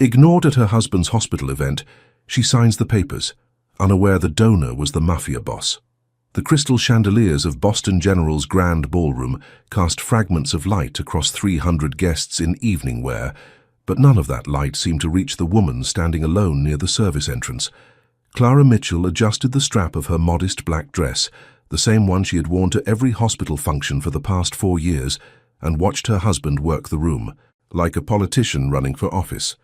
Ignored at her husband's hospital event, she signs the papers, unaware the donor was the Mafia Boss. The crystal chandeliers of Boston General's grand ballroom cast fragments of light across 300 guests in evening wear, but none of that light seemed to reach the woman standing alone near the service entrance. Clara Mitchell adjusted the strap of her modest black dress, the same one she had worn to every hospital function for the past 4 years, and watched her husband work the room, like a politician running for office.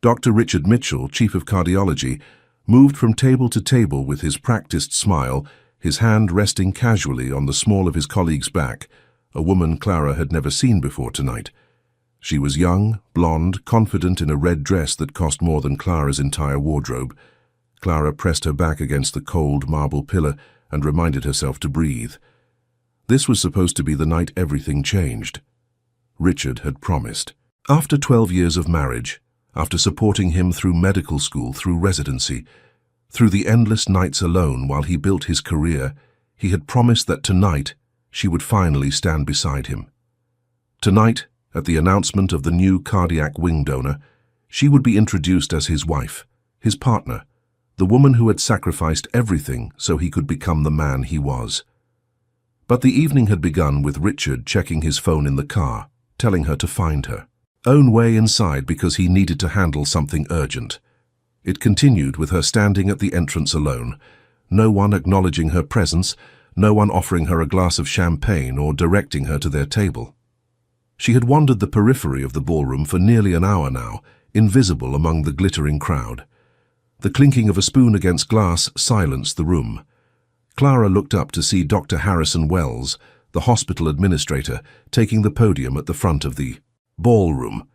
Dr. Richard Mitchell, chief of cardiology, moved from table to table with his practiced smile, his hand resting casually on the small of his colleague's back, a woman Clara had never seen before tonight. She was young, blonde, confident in a red dress that cost more than Clara's entire wardrobe. Clara pressed her back against the cold marble pillar and reminded herself to breathe. This was supposed to be the night everything changed. Richard had promised. After 12 years of marriage, after supporting him through medical school, through residency, through the endless nights alone while he built his career, he had promised that tonight she would finally stand beside him. Tonight, at the announcement of the new cardiac wing donor, she would be introduced as his wife, his partner, the woman who had sacrificed everything so he could become the man he was. But the evening had begun with Richard checking his phone in the car, telling her to find her own way inside because he needed to handle something urgent. It continued with her standing at the entrance alone, no one acknowledging her presence, no one offering her a glass of champagne or directing her to their table. She had wandered the periphery of the ballroom for nearly an hour now, invisible among the glittering crowd. The clinking of a spoon against glass silenced the room. Clara looked up to see Dr. Harrison Wells, the hospital administrator, taking the podium at the front of the ballroom.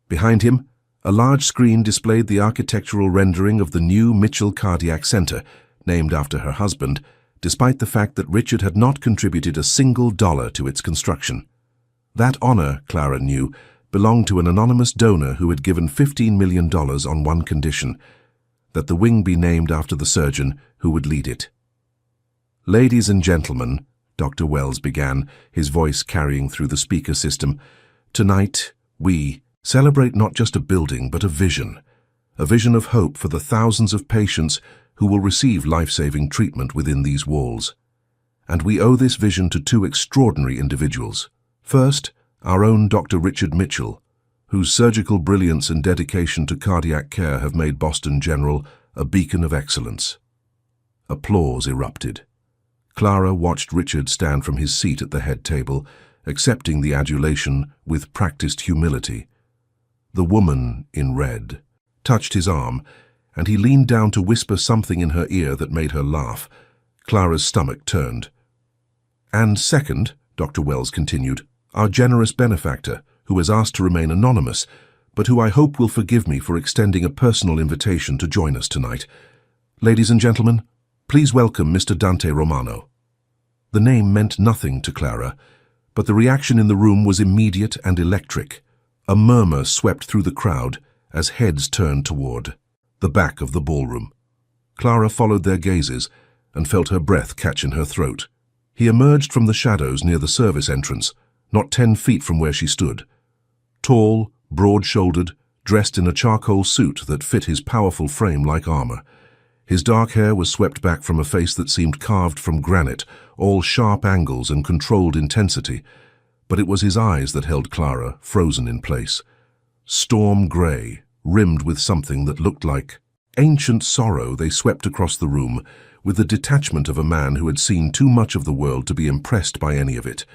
Behind him, a large screen displayed the architectural rendering of the new Mitchell Cardiac Center, named after her husband, despite the fact that Richard had not contributed a single dollar to its construction. That honor, Clara knew, belonged to an anonymous donor who had given $15 million on one condition, that the wing be named after the surgeon who would lead it. "Ladies and gentlemen," Dr. Wells began, his voice carrying through the speaker system, "tonight we celebrate not just a building but a vision of hope for the thousands of patients who will receive life-saving treatment within these walls. And we owe this vision to 2 extraordinary individuals. First, our own Dr. Richard Mitchell, whose surgical brilliance and dedication to cardiac care have made Boston General a beacon of excellence." Applause erupted. Clara watched Richard stand from his seat at the head table, accepting the adulation with practiced humility. The woman in red touched his arm, and he leaned down to whisper something in her ear that made her laugh. Clara's stomach turned. "And second," Dr. Wells continued, "our generous benefactor, who has asked to remain anonymous, but who I hope will forgive me for extending a personal invitation to join us tonight. Ladies and gentlemen, please welcome Mr. Dante Romano." The name meant nothing to Clara, but the reaction in the room was immediate and electric. A murmur swept through the crowd as heads turned toward the back of the ballroom. Clara followed their gazes and felt her breath catch in her throat. He emerged from the shadows near the service entrance, not 10 feet from where she stood. Tall, broad-shouldered, dressed in a charcoal suit that fit his powerful frame like armor. His dark hair was swept back from a face that seemed carved from granite, all sharp angles and controlled intensity. But it was his eyes that held Clara, frozen in place. Storm gray, rimmed with something that looked like ancient sorrow, they swept across the room, with the detachment of a man who had seen too much of the world to be impressed by any of it.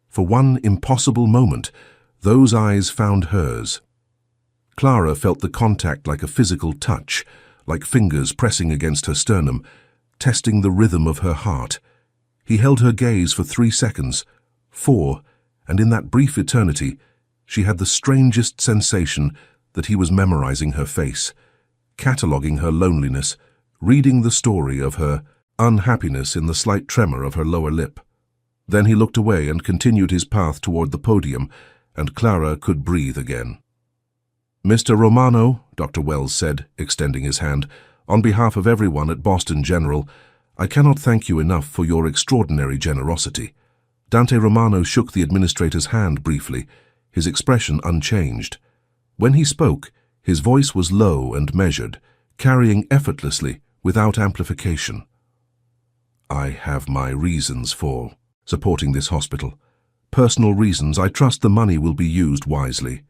For one impossible moment, those eyes found hers. Clara felt the contact like a physical touch, like fingers pressing against her sternum, testing the rhythm of her heart. He held her gaze for 3 seconds, 4, and in that brief eternity, she had the strangest sensation that he was memorizing her face, cataloguing her loneliness, reading the story of her unhappiness in the slight tremor of her lower lip. Then he looked away and continued his path toward the podium, and Clara could breathe again. "Mr. Romano," Dr. Wells said, extending his hand, "on behalf of everyone at Boston General, I cannot thank you enough for your extraordinary generosity." Dante Romano shook the administrator's hand briefly, his expression unchanged. When he spoke, His voice was low and measured, carrying effortlessly, without amplification. I have my reasons for supporting this hospital. Personal reasons. I trust the money will be used wisely.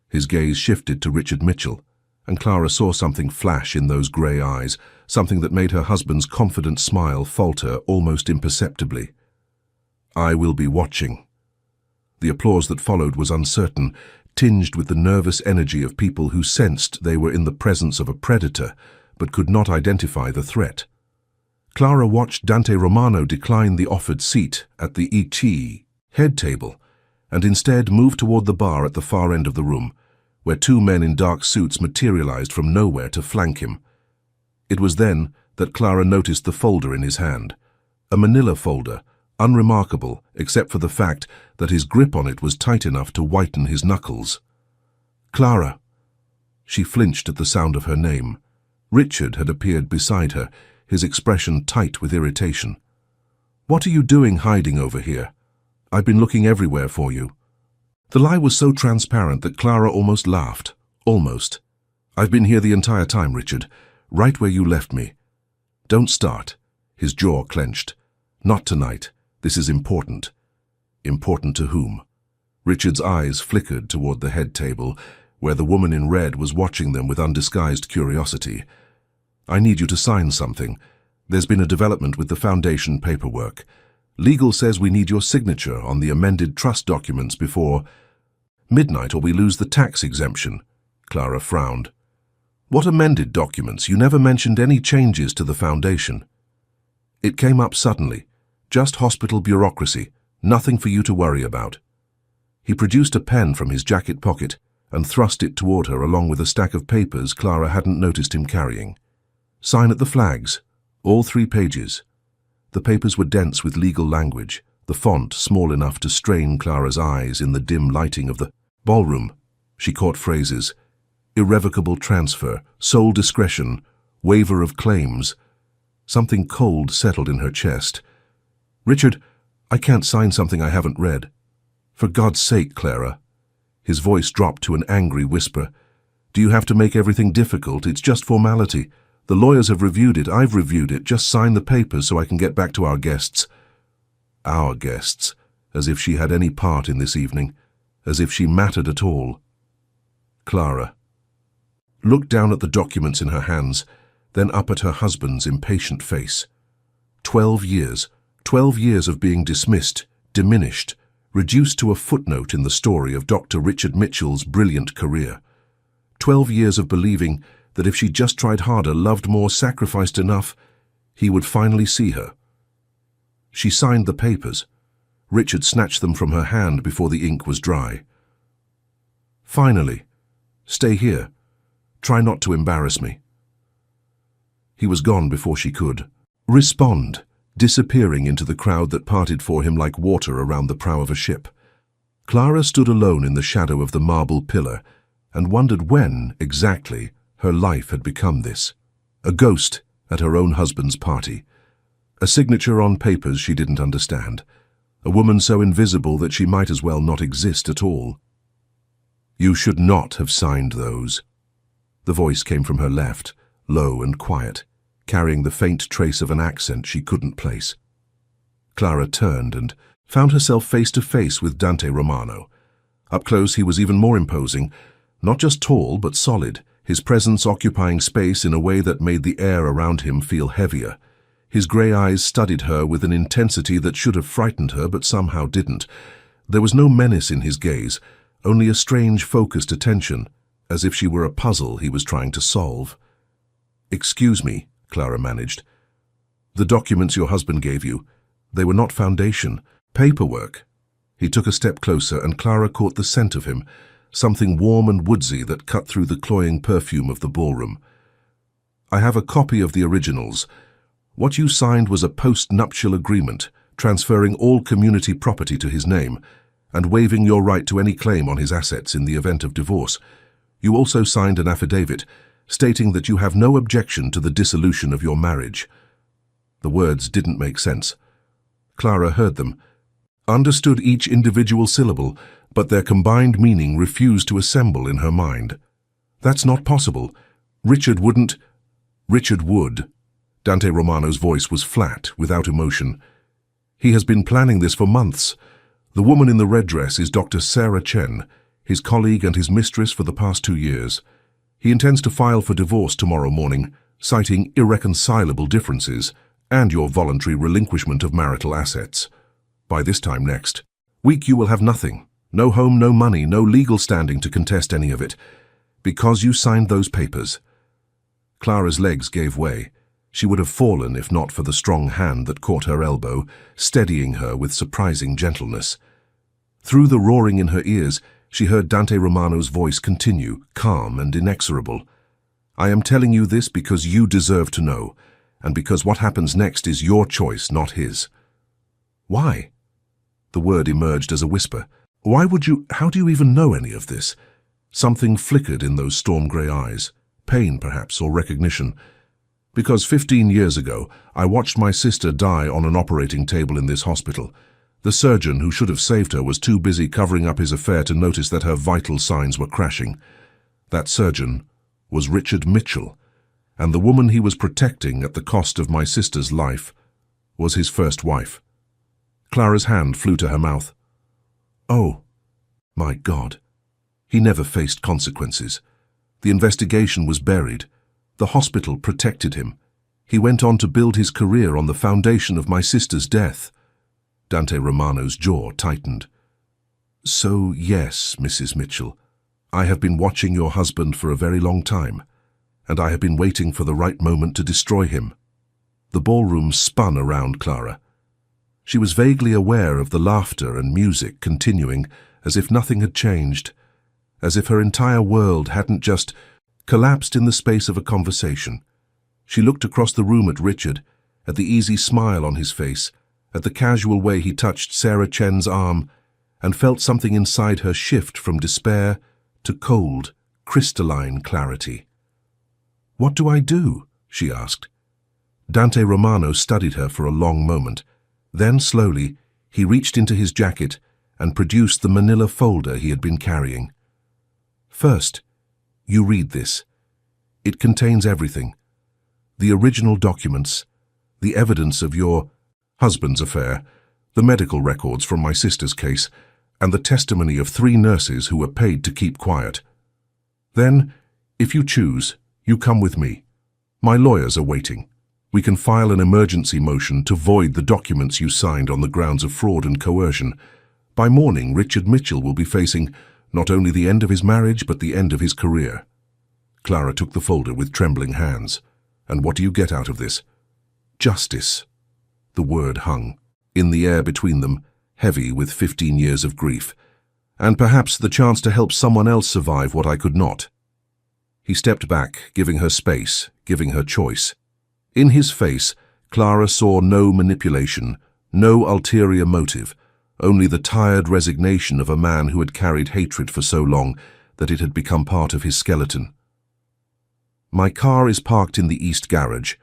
His gaze shifted to Richard Mitchell, and Clara saw something flash in those grey eyes, something that made her husband's confident smile falter almost imperceptibly. I will be watching. The applause that followed was uncertain, tinged with the nervous energy of people who sensed they were in the presence of a predator, but could not identify the threat. Clara watched Dante Romano decline the offered seat at the ET head table, and instead move toward the bar at the far end of the room, where two men in dark suits materialized from nowhere to flank him. It was then that Clara noticed the folder in his hand, a manila folder, unremarkable except for the fact that his grip on it was tight enough to whiten his knuckles. Clara! She flinched at the sound of her name. Richard had appeared beside her, his expression tight with irritation. What are you doing hiding over here? I've been looking everywhere for you. The lie was so transparent that Clara almost laughed. Almost. I've been here the entire time, Richard, right where you left me. Don't start. His jaw clenched. Not tonight. This is important. Important to whom? Richard's eyes flickered toward the head table, where the woman in red was watching them with undisguised curiosity. I need you to sign something. There's been a development with the foundation paperwork. Legal says we need your signature on the amended trust documents before midnight or we lose the tax exemption. Clara frowned. What amended documents? You never mentioned any changes to the foundation. It came up suddenly. Just hospital bureaucracy. Nothing for you to worry about. He produced a pen from his jacket pocket and thrust it toward her along with a stack of papers Clara hadn't noticed him carrying. Sign at the flags. All 3 pages. The papers were dense with legal language, the font small enough to strain Clara's eyes in the dim lighting of the ballroom. She caught phrases: irrevocable transfer, sole discretion, waiver of claims. Something cold settled in her chest. Richard, I can't sign something I haven't read. For God's sake, Clara. His voice dropped to an angry whisper. Do you have to make everything difficult? It's just formality. The lawyers have reviewed it. I've reviewed it. Just sign the papers so I can get back to our guests. Our guests. As if she had any part in this evening. As if she mattered at all. Clara looked down at the documents in her hands, then up at her husband's impatient face. 12 years. 12 years of being dismissed, diminished, reduced to a footnote in the story of Dr. Richard Mitchell's brilliant career. 12 years of believing that if she just tried harder, loved more, sacrificed enough, he would finally see her. She signed the papers. Richard snatched them from her hand before the ink was dry. Finally. Stay here. Try not to embarrass me. He was gone before she could respond, disappearing into the crowd that parted for him like water around the prow of a ship. Clara stood alone in the shadow of the marble pillar and wondered when, exactly, her life had become this. A ghost at her own husband's party. A signature on papers she didn't understand. A woman so invisible that she might as well not exist at all. You should not have signed those. The voice came from her left, low and quiet, carrying the faint trace of an accent she couldn't place. Clara turned and found herself face to face with Dante Romano. Up close he was even more imposing, not just tall but solid, his presence occupying space in a way that made the air around him feel heavier. His grey eyes studied her with an intensity that should have frightened her but somehow didn't. There was no menace in his gaze, only a strange focused attention, as if she were a puzzle he was trying to solve. Excuse me, Clara managed. The documents your husband gave you, they were not foundation, paperwork. He took a step closer and Clara caught the scent of him, something warm and woodsy that cut through the cloying perfume of the ballroom. I have a copy of the originals. What you signed was a post-nuptial agreement, transferring all community property to his name, and waiving your right to any claim on his assets in the event of divorce. You also signed an affidavit, stating that you have no objection to the dissolution of your marriage. The words didn't make sense. Clara heard them, understood each individual syllable, but their combined meaning refused to assemble in her mind. That's not possible. Richard wouldn't. Richard would. Dante Romano's voice was flat, without emotion. He has been planning this for months. The woman in the red dress is Dr. Sarah Chen, his colleague and his mistress for the past 2 years. He intends to file for divorce tomorrow morning, citing irreconcilable differences and your voluntary relinquishment of marital assets. By this time next week you will have nothing. No home, no money, no legal standing to contest any of it. Because you signed those papers. Clara's legs gave way. She would have fallen if not for the strong hand that caught her elbow, steadying her with surprising gentleness. Through the roaring in her ears, she heard Dante Romano's voice continue, calm and inexorable. I am telling you this because you deserve to know, and because what happens next is your choice, not his. Why? The word emerged as a whisper. Why would you? How do you even know any of this? Something flickered in those storm-grey eyes. Pain, perhaps, or recognition. Because 15 years ago, I watched my sister die on an operating table in this hospital. The surgeon who should have saved her was too busy covering up his affair to notice that her vital signs were crashing. That surgeon was Richard Mitchell, and the woman he was protecting at the cost of my sister's life was his first wife. Clara's hand flew to her mouth. Oh, my God. He never faced consequences. The investigation was buried. The hospital protected him. He went on to build his career on the foundation of my sister's death. Dante Romano's jaw tightened. So, yes, Mrs. Mitchell, I have been watching your husband for a very long time, and I have been waiting for the right moment to destroy him. The ballroom spun around Clara. She was vaguely aware of the laughter and music continuing as if nothing had changed, as if her entire world hadn't just collapsed in the space of a conversation. She looked across the room at Richard, at the easy smile on his face, at the casual way he touched Sarah Chen's arm, and felt something inside her shift from despair to cold, crystalline clarity. What do I do? She asked. Dante Romano studied her for a long moment. Then, slowly, he reached into his jacket and produced the manila folder he had been carrying. First, you read this. It contains everything. The original documents, the evidence of your husband's affair, the medical records from my sister's case, and the testimony of 3 nurses who were paid to keep quiet. Then, if you choose, you come with me. My lawyers are waiting. We can file an emergency motion to void the documents you signed on the grounds of fraud and coercion. By morning, Richard Mitchell will be facing not only the end of his marriage, but the end of his career. Clara took the folder with trembling hands. And what do you get out of this? Justice. The word hung in the air between them, heavy with 15 years of grief, and perhaps the chance to help someone else survive what I could not. He stepped back, giving her space, giving her choice. In his face, Clara saw no manipulation, no ulterior motive, only the tired resignation of a man who had carried hatred for so long that it had become part of his skeleton. My car is parked in the east garage,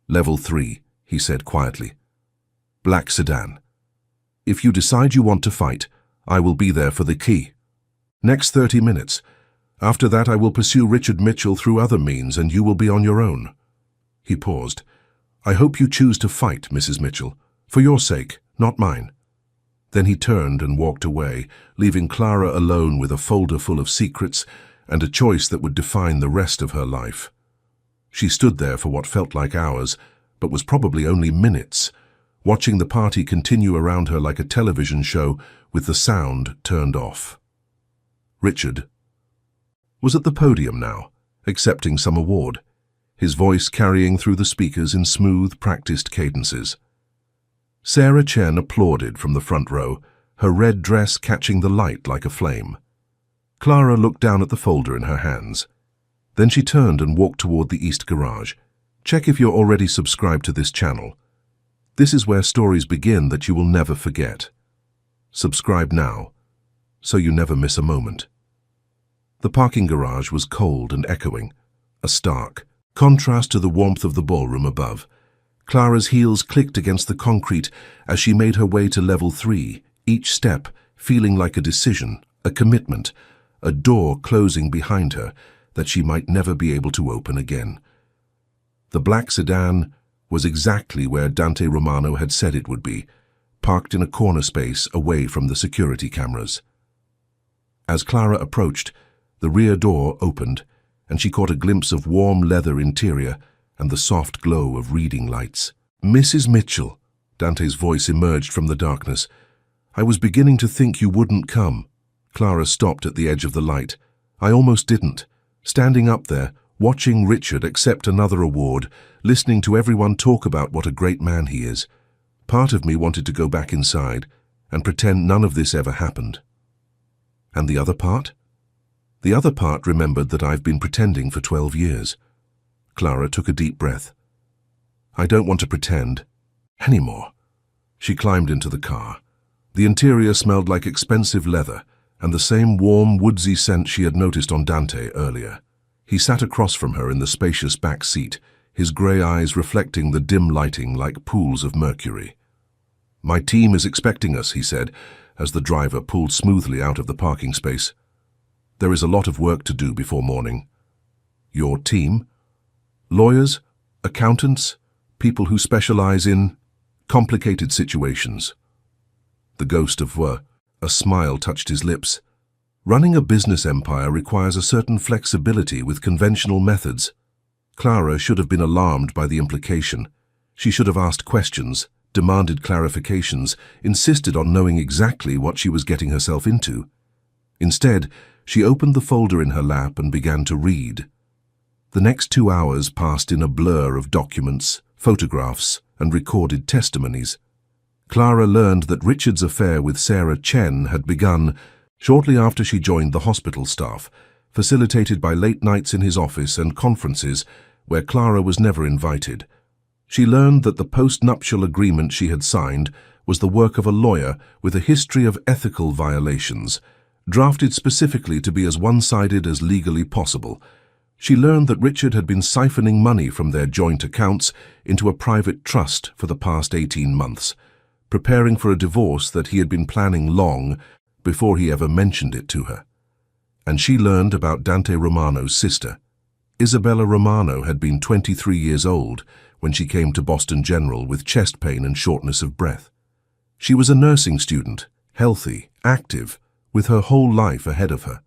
level 3, he said quietly. Black sedan. If you decide you want to fight, I will be there for the key. Next 30 minutes. After that, I will pursue Richard Mitchell through other means, and you will be on your own. He paused. I hope you choose to fight, Mrs. Mitchell, for your sake, not mine. Then he turned and walked away, leaving Clara alone with a folder full of secrets and a choice that would define the rest of her life. She stood there for what felt like hours, but was probably only minutes, watching the party continue around her like a television show with the sound turned off. Richard was at the podium now, accepting some award, his voice carrying through the speakers in smooth, practiced cadences. Sarah Chen applauded from the front row, her red dress catching the light like a flame. Clara looked down at the folder in her hands. Then she turned and walked toward the east garage. Check if you're already subscribed to this channel. This is where stories begin that you will never forget. Subscribe now, so you never miss a moment. The parking garage was cold and echoing, a stark contrast to the warmth of the ballroom above. Clara's heels clicked against the concrete as she made her way to level 3, each step feeling like a decision, a commitment, a door closing behind her, that she might never be able to open again. The black sedan was exactly where Dante Romano had said it would be, parked in a corner space away from the security cameras. As Clara approached, the rear door opened, and she caught a glimpse of warm leather interior and the soft glow of reading lights. "Mrs. Mitchell," Dante's voice emerged from the darkness. "I was beginning to think you wouldn't come." Clara stopped at the edge of the light. "I almost didn't. Standing up there, watching Richard accept another award, listening to everyone talk about what a great man he is. Part of me wanted to go back inside and pretend none of this ever happened." "And the other part?" "The other part remembered that I've been pretending for 12 years. Clara took a deep breath. "I don't want to pretend anymore." She climbed into the car. The interior smelled like expensive leather and the same warm, woodsy scent she had noticed on Dante earlier. He sat across from her in the spacious back seat, his grey eyes reflecting the dim lighting like pools of mercury. "My team is expecting us," he said, as the driver pulled smoothly out of the parking space. "There is a lot of work to do before morning." "Your team?" "Lawyers, accountants, people who specialize in complicated situations." The ghost of a smile touched his lips. "Running a business empire requires a certain flexibility with conventional methods." Clara should have been alarmed by the implication. She should have asked questions, demanded clarifications, insisted on knowing exactly what she was getting herself into. Instead, she opened the folder in her lap and began to read. The next 2 hours passed in a blur of documents, photographs, and recorded testimonies. Clara learned that Richard's affair with Sarah Chen had begun shortly after she joined the hospital staff, facilitated by late nights in his office and conferences where Clara was never invited. She learned that the post-nuptial agreement she had signed was the work of a lawyer with a history of ethical violations, drafted specifically to be as one-sided as legally possible. She learned that Richard had been siphoning money from their joint accounts into a private trust for the past 18 months, preparing for a divorce that he had been planning long before he ever mentioned it to her. And she learned about Dante Romano's sister. Isabella Romano had been 23 years old when she came to Boston General with chest pain and shortness of breath. She was a nursing student, healthy, active, with her whole life ahead of her.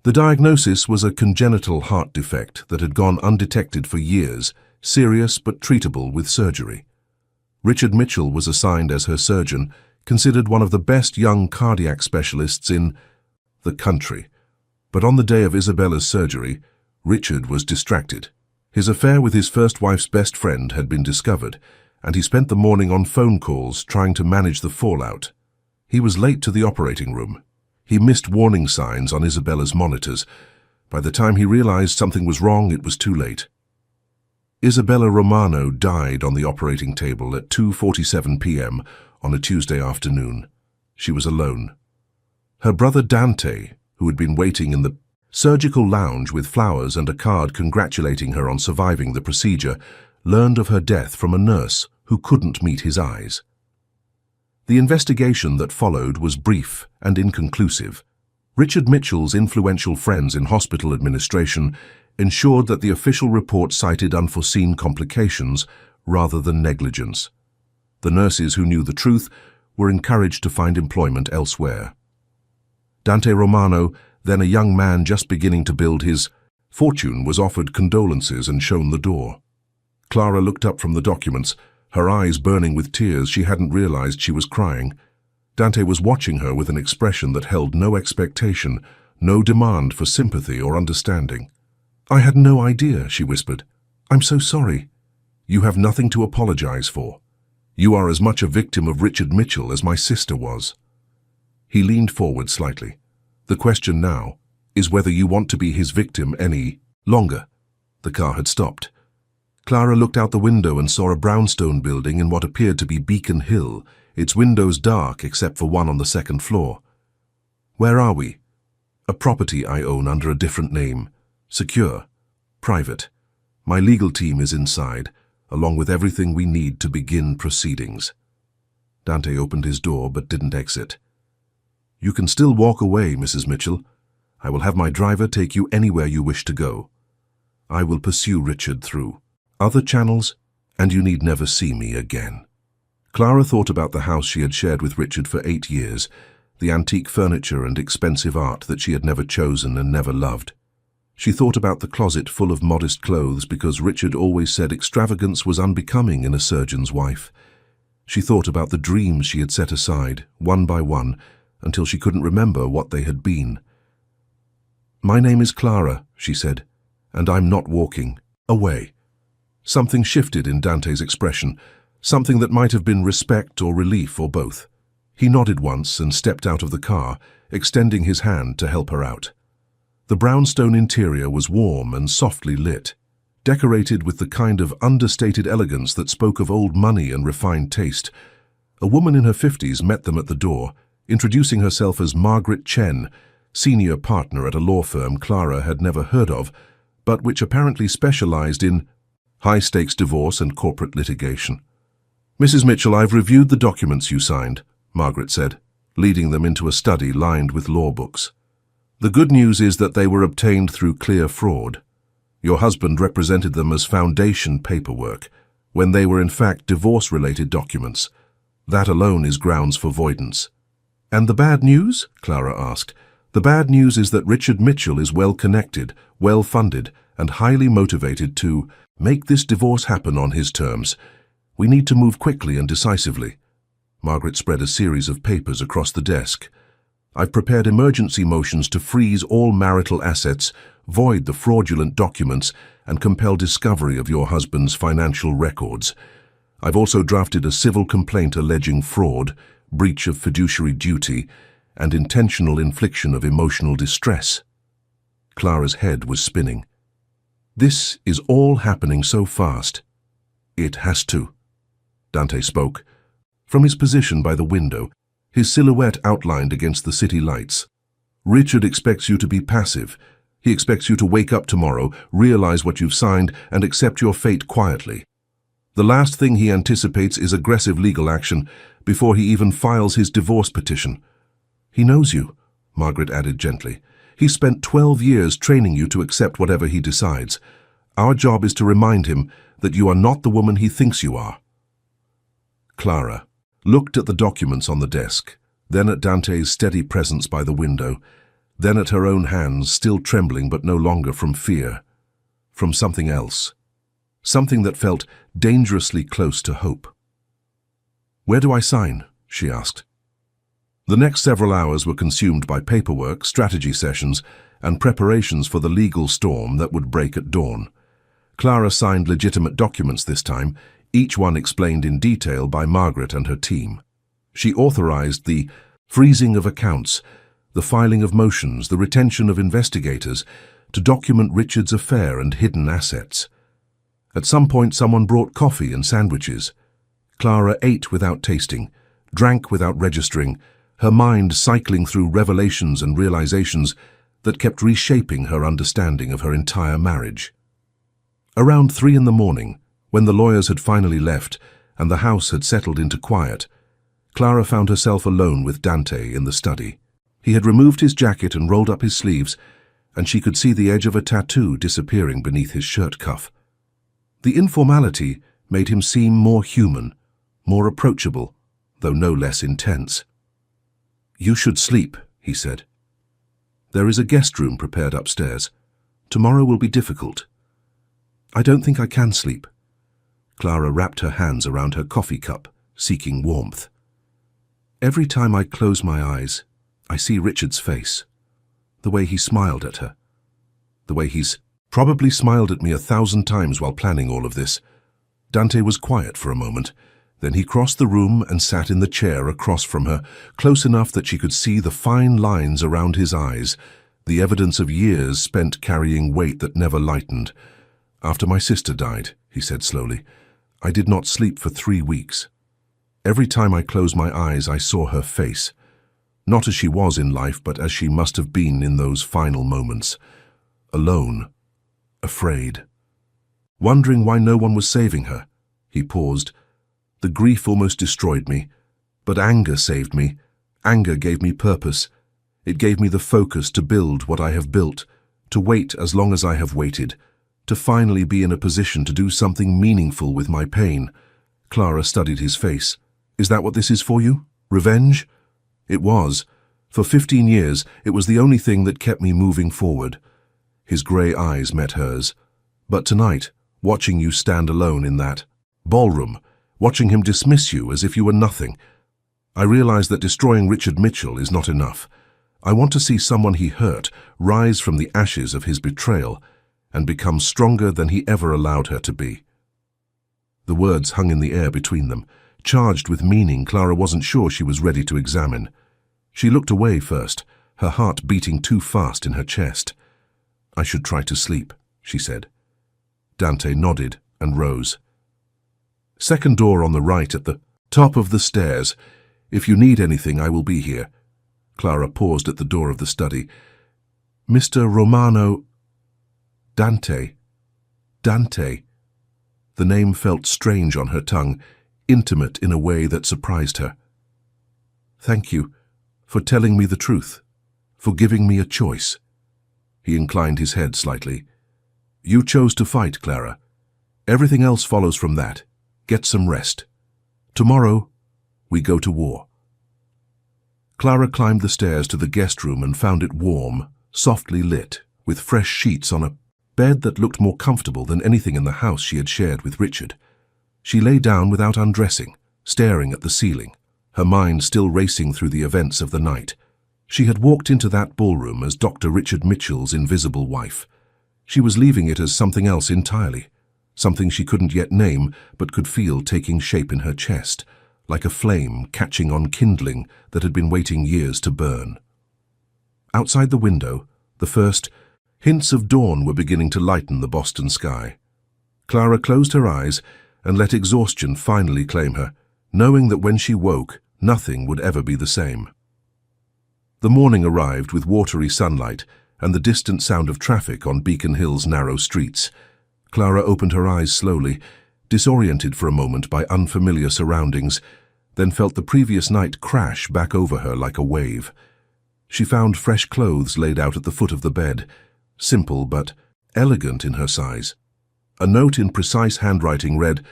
The diagnosis was a congenital heart defect that had gone undetected for years, serious but treatable with surgery. Richard Mitchell was assigned as her surgeon, considered one of the best young cardiac specialists in the country. But on the day of Isabella's surgery, Richard was distracted. His affair with his first wife's best friend had been discovered, and he spent the morning on phone calls trying to manage the fallout. He was late to the operating room. He missed warning signs on Isabella's monitors. By the time he realized something was wrong, it was too late. Isabella Romano died on the operating table at 2:47 p.m. on a Tuesday afternoon. She was alone. Her brother Dante, who had been waiting in the surgical lounge with flowers and a card congratulating her on surviving the procedure, learned of her death from a nurse who couldn't meet his eyes. The investigation that followed was brief and inconclusive. Richard Mitchell's influential friends in hospital administration ensured that the official report cited unforeseen complications rather than negligence. The nurses who knew the truth were encouraged to find employment elsewhere. Dante Romano, then a young man just beginning to build his fortune, was offered condolences and shown the door. Clara looked up from the documents, her eyes burning with tears. She hadn't realized she was crying. Dante was watching her with an expression that held no expectation, no demand for sympathy or understanding. "I had no idea," she whispered. "I'm so sorry." "You have nothing to apologize for. You are as much a victim of Richard Mitchell as my sister was." He leaned forward slightly. "The question now is whether you want to be his victim any longer." The car had stopped. Clara looked out the window and saw a brownstone building in what appeared to be Beacon Hill, its windows dark except for one on the second floor. "Where are we?" "A property I own under a different name. Secure. Private. My legal team is inside, along with everything we need to begin proceedings." Dante opened his door but didn't exit. "You can still walk away, Mrs. Mitchell. I will have my driver take you anywhere you wish to go. I will pursue Richard through other channels, and you need never see me again. Clara thought about the house she had shared with Richard for 8 years, the antique furniture and expensive art that she had never chosen and never loved. She thought about the closet full of modest clothes because Richard always said extravagance was unbecoming in a surgeon's wife. She thought about the dreams she had set aside, one by one, until she couldn't remember what they had been. "My name is Clara," she said, "and I'm not walking away." Something shifted in Dante's expression, something that might have been respect or relief or both. He nodded once and stepped out of the car, extending his hand to help her out. The brownstone interior was warm and softly lit, decorated with the kind of understated elegance that spoke of old money and refined taste. A woman in her 50s met them at the door, introducing herself as Margaret Chen, senior partner at a law firm Clara had never heard of, but which apparently specialized in high-stakes divorce and corporate litigation. "Mrs. Mitchell, I've reviewed the documents you signed," Margaret said, leading them into a study lined with law books. "The good news is that they were obtained through clear fraud. Your husband represented them as foundation paperwork, when they were in fact divorce-related documents. That alone is grounds for voidance." "And the bad news?" Clara asked. "The bad news is that Richard Mitchell is well-connected, well-funded, and highly motivated to make this divorce happen on his terms. We need to move quickly and decisively." Margaret spread a series of papers across the desk. "I've prepared emergency motions to freeze all marital assets, void the fraudulent documents, and compel discovery of your husband's financial records. I've also drafted a civil complaint alleging fraud, breach of fiduciary duty, and intentional infliction of emotional distress." Clara's head was spinning. "This is all happening so fast." "It has to," Dante spoke. From his position by the window, his silhouette outlined against the city lights. "Richard expects you to be passive. He expects you to wake up tomorrow, realize what you've signed, and accept your fate quietly. The last thing he anticipates is aggressive legal action before he even files his divorce petition." "He knows you," Margaret added gently. "He spent 12 years training you to accept whatever he decides. Our job is to remind him that you are not the woman he thinks you are." Clara looked at the documents on the desk, then at Dante's steady presence by the window, then at her own hands, still trembling but no longer from fear, from something else, something that felt dangerously close to hope. "Where do I sign?" she asked. The next several hours were consumed by paperwork, strategy sessions, and preparations for the legal storm that would break at dawn. Clara signed legitimate documents this time, each one explained in detail by Margaret and her team. She authorized the freezing of accounts, the filing of motions, the retention of investigators, to document Richard's affair and hidden assets. At some point, someone brought coffee and sandwiches. Clara ate without tasting, drank without registering, her mind cycling through revelations and realizations that kept reshaping her understanding of her entire marriage. Around 3 a.m, when the lawyers had finally left and the house had settled into quiet, Clara found herself alone with Dante in the study. He had removed his jacket and rolled up his sleeves, and she could see the edge of a tattoo disappearing beneath his shirt cuff. The informality made him seem more human, more approachable, though no less intense. "You should sleep," he said. "There is a guest room prepared upstairs. Tomorrow will be difficult." "I don't think I can sleep." Clara wrapped her hands around her coffee cup, seeking warmth. "Every time I close my eyes, I see Richard's face. The way he smiled at her. The way he's probably smiled at me 1,000 times while planning all of this." Dante was quiet for a moment. Then he crossed the room and sat in the chair across from her, close enough that she could see the fine lines around his eyes, the evidence of years spent carrying weight that never lightened. "After my sister died," he said slowly, "I did not sleep for 3 weeks. Every time I closed my eyes, I saw her face. Not as she was in life, but as she must have been in those final moments. Alone, afraid, wondering why no one was saving her." He paused. "The grief almost destroyed me, but anger saved me. Anger gave me purpose. It gave me the focus to build what I have built, to wait as long as I have waited, to finally be in a position to do something meaningful with my pain. Clara studied his face. Is that what this is for you? Revenge? It was. For 15 years, it was the only thing that kept me moving forward. His grey eyes met hers. But tonight, watching you stand alone in that ballroom, watching him dismiss you as if you were nothing, I realize that destroying Richard Mitchell is not enough. I want to see someone he hurt rise from the ashes of his betrayal and become stronger than he ever allowed her to be. The words hung in the air between them, charged with meaning Clara wasn't sure she was ready to examine. She looked away first, her heart beating too fast in her chest. I should try to sleep, she said. Dante nodded and rose. Second door on the right at the top of the stairs. If you need anything, I will be here. Clara paused at the door of the study. Mr. Romano... Dante. Dante. The name felt strange on her tongue, intimate in a way that surprised her. Thank you for telling me the truth, for giving me a choice. He inclined his head slightly. You chose to fight, Clara. Everything else follows from that. Get some rest. Tomorrow, we go to war. Clara climbed the stairs to the guest room and found it warm, softly lit, with fresh sheets on a bed that looked more comfortable than anything in the house she had shared with Richard. She lay down without undressing, staring at the ceiling, her mind still racing through the events of the night. She had walked into that ballroom as Dr. Richard Mitchell's invisible wife. She was leaving it as something else entirely, something she couldn't yet name but could feel taking shape in her chest, like a flame catching on kindling that had been waiting years to burn. Outside the window, the first hints of dawn were beginning to lighten the Boston sky. Clara closed her eyes and let exhaustion finally claim her, knowing that when she woke, nothing would ever be the same. The morning arrived with watery sunlight and the distant sound of traffic on Beacon Hill's narrow streets. Clara opened her eyes slowly, disoriented for a moment by unfamiliar surroundings, then felt the previous night crash back over her like a wave. She found fresh clothes laid out at the foot of the bed, simple but elegant in her size. A note in precise handwriting read,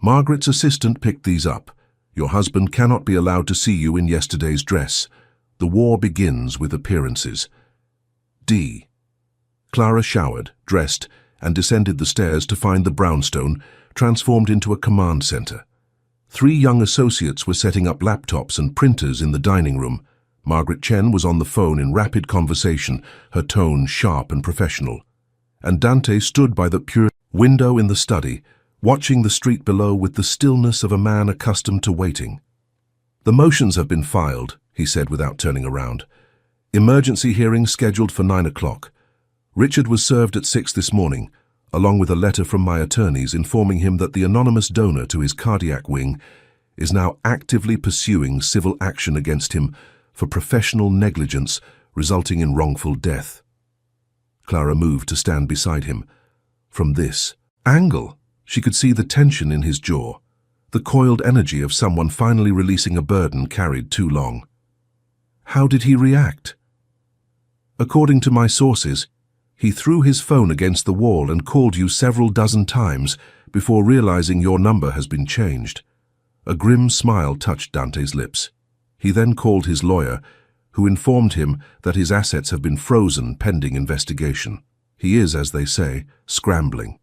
"Margaret's assistant picked these up. Your husband cannot be allowed to see you in yesterday's dress. The war begins with appearances. D." Clara showered, dressed, and descended the stairs to find the brownstone transformed into a command center. 3 young associates were setting up laptops and printers in the dining room. Margaret Chen was on the phone in rapid conversation, her tone sharp and professional. And Dante stood by the pure window in the study, watching the street below with the stillness of a man accustomed to waiting. "The motions have been filed," he said without turning around. "Emergency hearing scheduled for 9 o'clock. Richard was served at 6 this morning, along with a letter from my attorneys informing him that the anonymous donor to his cardiac wing is now actively pursuing civil action against him for professional negligence resulting in wrongful death." Clara moved to stand beside him. From this angle, she could see the tension in his jaw, the coiled energy of someone finally releasing a burden carried too long. How did he react? "According to my sources, he threw his phone against the wall and called you several dozen times before realizing your number has been changed." A grim smile touched Dante's lips. He then called his lawyer, who informed him that his assets have been frozen pending investigation. He is, as they say, scrambling.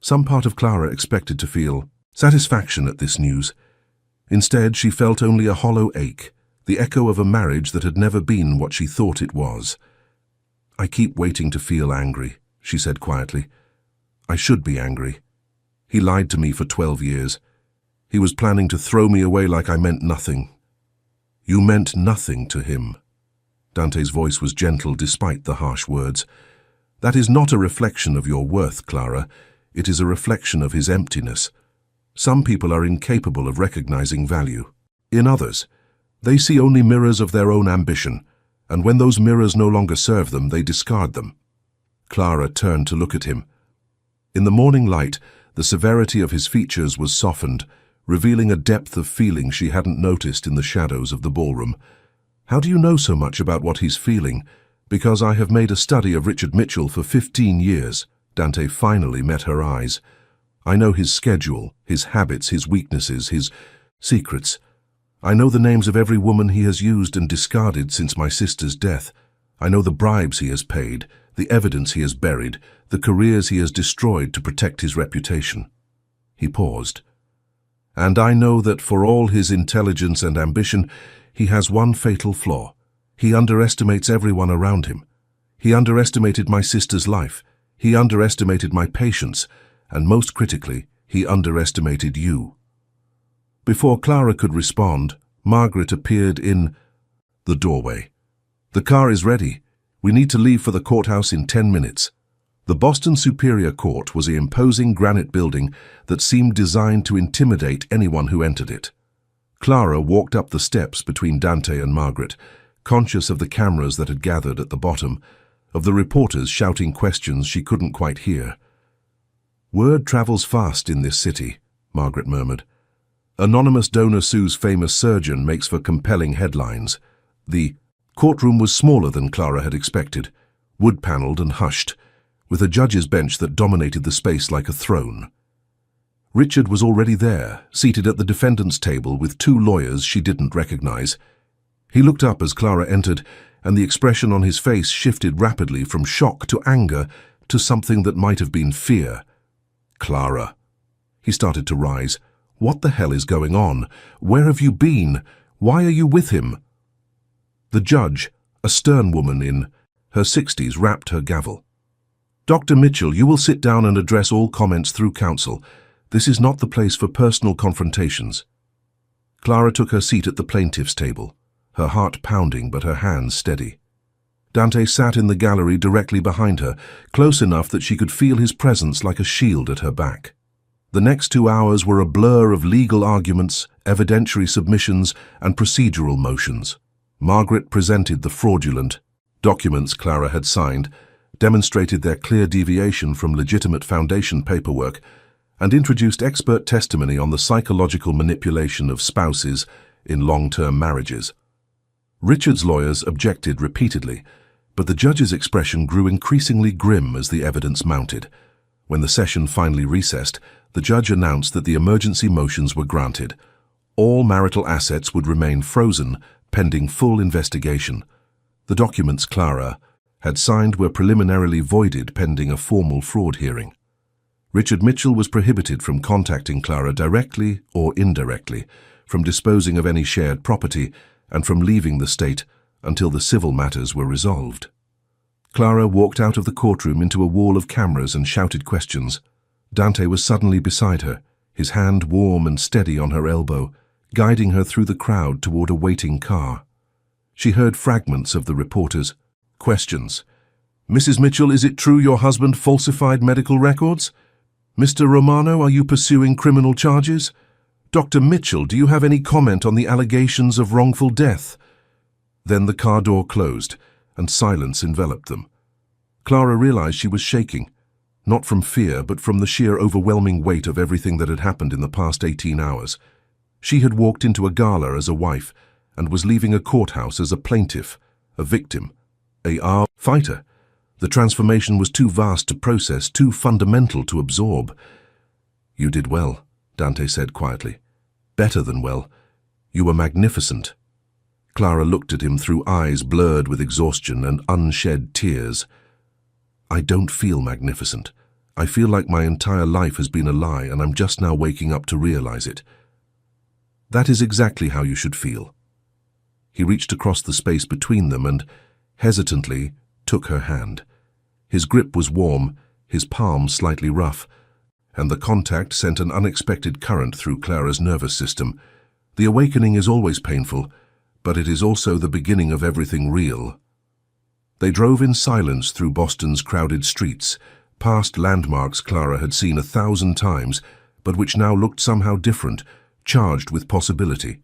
Some part of Clara expected to feel satisfaction at this news. Instead, she felt only a hollow ache, the echo of a marriage that had never been what she thought it was. "I keep waiting to feel angry," she said quietly. "I should be angry. He lied to me for 12 years. He was planning to throw me away like I meant nothing." "You meant nothing to him." Dante's voice was gentle despite the harsh words. "That is not a reflection of your worth, Clara. It is a reflection of his emptiness. Some people are incapable of recognizing value. In others, they see only mirrors of their own ambition, and when those mirrors no longer serve them, they discard them." Clara turned to look at him. In the morning light, the severity of his features was softened, revealing a depth of feeling she hadn't noticed in the shadows of the ballroom. How do you know so much about what he's feeling? Because I have made a study of Richard Mitchell for 15 years. Dante finally met her eyes. I know his schedule, his habits, his weaknesses, his secrets. I know the names of every woman he has used and discarded since my sister's death. I know the bribes he has paid, the evidence he has buried, the careers he has destroyed to protect his reputation. He paused. And I know that for all his intelligence and ambition, he has one fatal flaw. He underestimates everyone around him. He underestimated my sister's life. He underestimated my patience. And most critically, he underestimated you. Before Clara could respond, Margaret appeared in the doorway. The car is ready. We need to leave for the courthouse in 10 minutes. The Boston Superior Court was an imposing granite building that seemed designed to intimidate anyone who entered it. Clara walked up the steps between Dante and Margaret, conscious of the cameras that had gathered at the bottom, of the reporters shouting questions she couldn't quite hear. "Word travels fast in this city," Margaret murmured. "Anonymous donor sues famous surgeon" makes for compelling headlines. The courtroom was smaller than Clara had expected, wood-paneled and hushed, with a judge's bench that dominated the space like a throne. Richard was already there, seated at the defendant's table with two lawyers she didn't recognize. He looked up as Clara entered, and the expression on his face shifted rapidly from shock to anger to something that might have been fear. "Clara." He started to rise. "What the hell is going on? Where have you been? Why are you with him?" The judge, a stern woman in her 60s, rapped her gavel. "Dr. Mitchell, you will sit down and address all comments through counsel. This is not the place for personal confrontations." Clara took her seat at the plaintiff's table, her heart pounding but her hands steady. Dante sat in the gallery directly behind her, close enough that she could feel his presence like a shield at her back. The next 2 hours were a blur of legal arguments, evidentiary submissions, and procedural motions. Margaret presented the fraudulent documents Clara had signed, demonstrated their clear deviation from legitimate foundation paperwork, and introduced expert testimony on the psychological manipulation of spouses in long-term marriages. Richard's lawyers objected repeatedly, but the judge's expression grew increasingly grim as the evidence mounted. When the session finally recessed, the judge announced that the emergency motions were granted. All marital assets would remain frozen, pending full investigation. The documents Clara had signed were preliminarily voided pending a formal fraud hearing. Richard Mitchell was prohibited from contacting Clara directly or indirectly, from disposing of any shared property, and from leaving the state until the civil matters were resolved. Clara walked out of the courtroom into a wall of cameras and shouted questions. Dante was suddenly beside her, his hand warm and steady on her elbow, guiding her through the crowd toward a waiting car. She heard fragments of the reporters' questions. "Mrs. Mitchell, is it true your husband falsified medical records? Mr. Romano, are you pursuing criminal charges? Dr. Mitchell, do you have any comment on the allegations of wrongful death?" Then the car door closed, and silence enveloped them. Clara realized she was shaking, not from fear, but from the sheer overwhelming weight of everything that had happened in the past 18 hours. She had walked into a gala as a wife, and was leaving a courthouse as a plaintiff, a victim, a fighter. The transformation was too vast to process, too fundamental to absorb. "You did well," Dante said quietly. "Better than well. You were magnificent." Clara looked at him through eyes blurred with exhaustion and unshed tears. "I don't feel magnificent. I feel like my entire life has been a lie and I'm just now waking up to realize it." "That is exactly how you should feel." He reached across the space between them and, hesitantly, took her hand. His grip was warm, his palm slightly rough, and the contact sent an unexpected current through Clara's nervous system. The awakening is always painful, but it is also the beginning of everything real. They drove in silence through Boston's crowded streets, past landmarks Clara had seen 1,000 times, but which now looked somehow different, charged with possibility.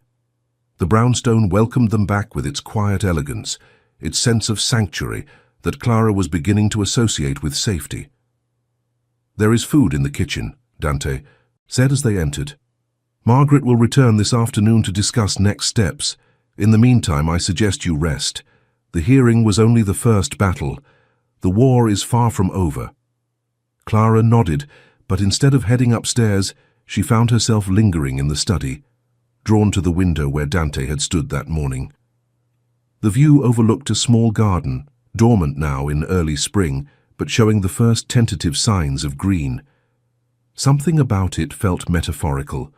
The brownstone welcomed them back with its quiet elegance, its sense of sanctuary that Clara was beginning to associate with safety. "There is food in the kitchen," Dante said as they entered. "Margaret will return this afternoon to discuss next steps. In the meantime, I suggest you rest. The hearing was only the first battle. The war is far from over." Clara nodded, but instead of heading upstairs, she found herself lingering in the study, drawn to the window where Dante had stood that morning. The view overlooked a small garden, dormant now in early spring, but showing the first tentative signs of green. Something about it felt metaphorical,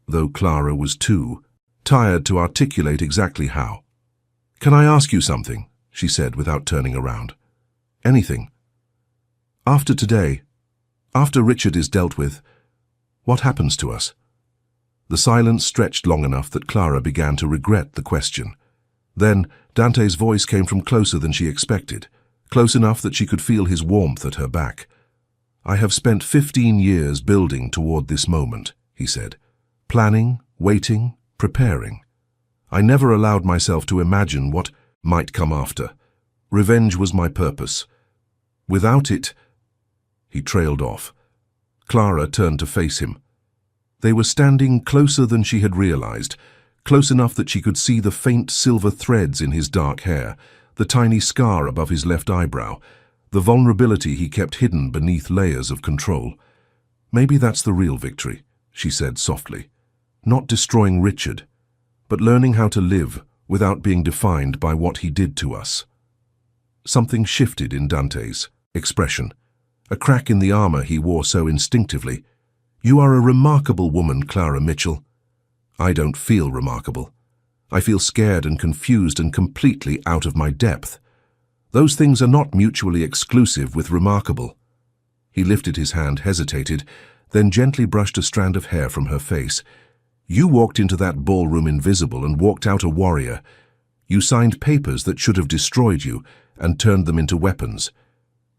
though Clara was too tired to articulate exactly how. "Can I ask you something?" she said without turning around. "Anything. After today, after Richard is dealt with, what happens to us?" The silence stretched long enough that Clara began to regret the question. Then Dante's voice came from closer than she expected, close enough that she could feel his warmth at her back. "I have spent 15 years building toward this moment," he said. "Planning, waiting, preparing. I never allowed myself to imagine what might come after. Revenge was my purpose. Without it—" He trailed off. Clara turned to face him. They were standing closer than she had realized, close enough that she could see the faint silver threads in his dark hair, the tiny scar above his left eyebrow, the vulnerability he kept hidden beneath layers of control. "Maybe that's the real victory," she said softly. "Not destroying Richard, but learning how to live without being defined by what he did to us." Something shifted in Dante's expression, a crack in the armor he wore so instinctively. "You are a remarkable woman, Clara Mitchell." "I don't feel remarkable. I feel scared and confused and completely out of my depth. Those things are not mutually exclusive with remarkable." He lifted his hand, hesitated, then gently brushed a strand of hair from her face. "You walked into that ballroom invisible and walked out a warrior. You signed papers that should have destroyed you and turned them into weapons.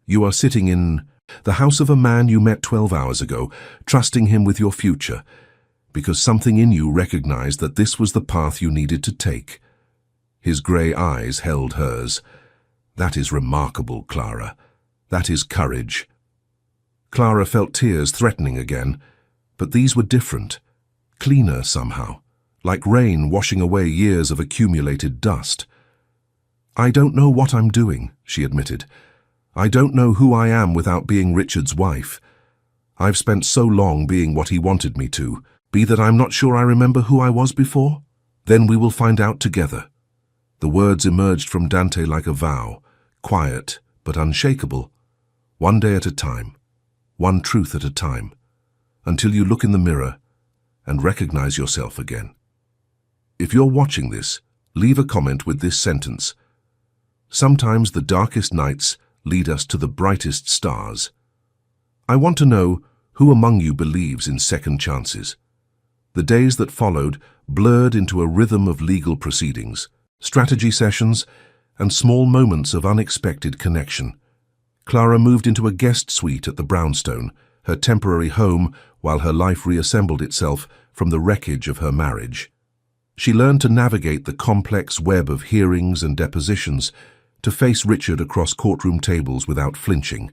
You are sitting in the house of a man you met 12 hours ago, trusting him with your future, because something in you recognized that this was the path you needed to take." His grey eyes held hers. "That is remarkable, Clara. That is courage." Clara felt tears threatening again, but these were different, cleaner somehow, like rain washing away years of accumulated dust. "I don't know what I'm doing," she admitted. "I don't know who I am without being Richard's wife. I've spent so long being what he wanted me to be that I'm not sure I remember who I was before. Then we will find out together." The words emerged from Dante like a vow, quiet but unshakable. "One day at a time, one truth at a time, until you look in the mirror and recognize yourself again." If you're watching this, leave a comment with this sentence: "Sometimes the darkest nights lead us to the brightest stars." I want to know who among you believes in second chances. The days that followed blurred into a rhythm of legal proceedings, strategy sessions, and small moments of unexpected connection. Clara moved into a guest suite at the Brownstone, her temporary home, while her life reassembled itself from the wreckage of her marriage. She learned to navigate the complex web of hearings and depositions, to face Richard across courtroom tables without flinching,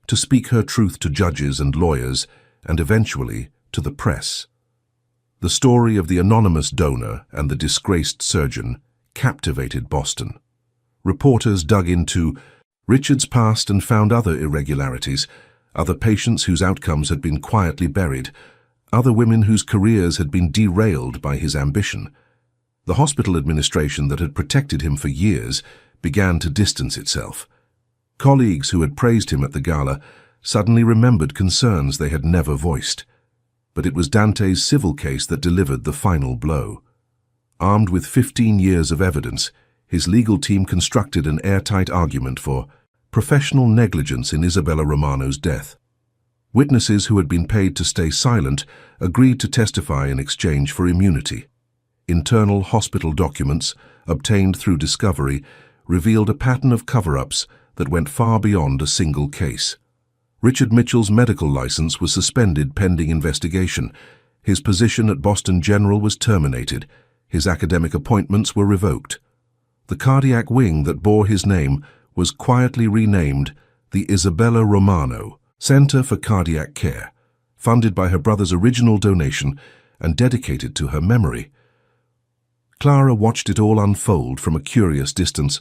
to speak her truth to judges and lawyers, and eventually to the press. The story of the anonymous donor and the disgraced surgeon captivated Boston. Reporters dug into Richard's past and found other irregularities, other patients whose outcomes had been quietly buried, other women whose careers had been derailed by his ambition. The hospital administration that had protected him for years began to distance itself. Colleagues who had praised him at the gala suddenly remembered concerns they had never voiced. But it was Dante's civil case that delivered the final blow. Armed with 15 years of evidence, his legal team constructed an airtight argument for professional negligence in Isabella Romano's death. Witnesses who had been paid to stay silent agreed to testify in exchange for immunity. Internal hospital documents, obtained through discovery, revealed a pattern of cover-ups that went far beyond a single case. Richard Mitchell's medical license was suspended pending investigation. His position at Boston General was terminated. His academic appointments were revoked. The cardiac wing that bore his name was quietly renamed the Isabella Romano Center for Cardiac Care, funded by her brother's original donation and dedicated to her memory. Clara watched it all unfold from a curious distance,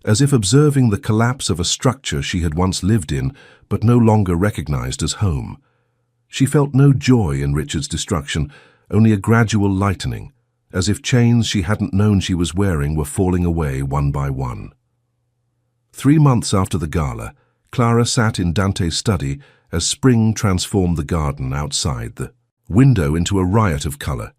as if observing the collapse of a structure she had once lived in but no longer recognized as home. She felt no joy in Richard's destruction, only a gradual lightening, as if chains she hadn't known she was wearing were falling away one by one. 3 months after the gala, Clara sat in Dante's study as spring transformed the garden outside the window into a riot of color.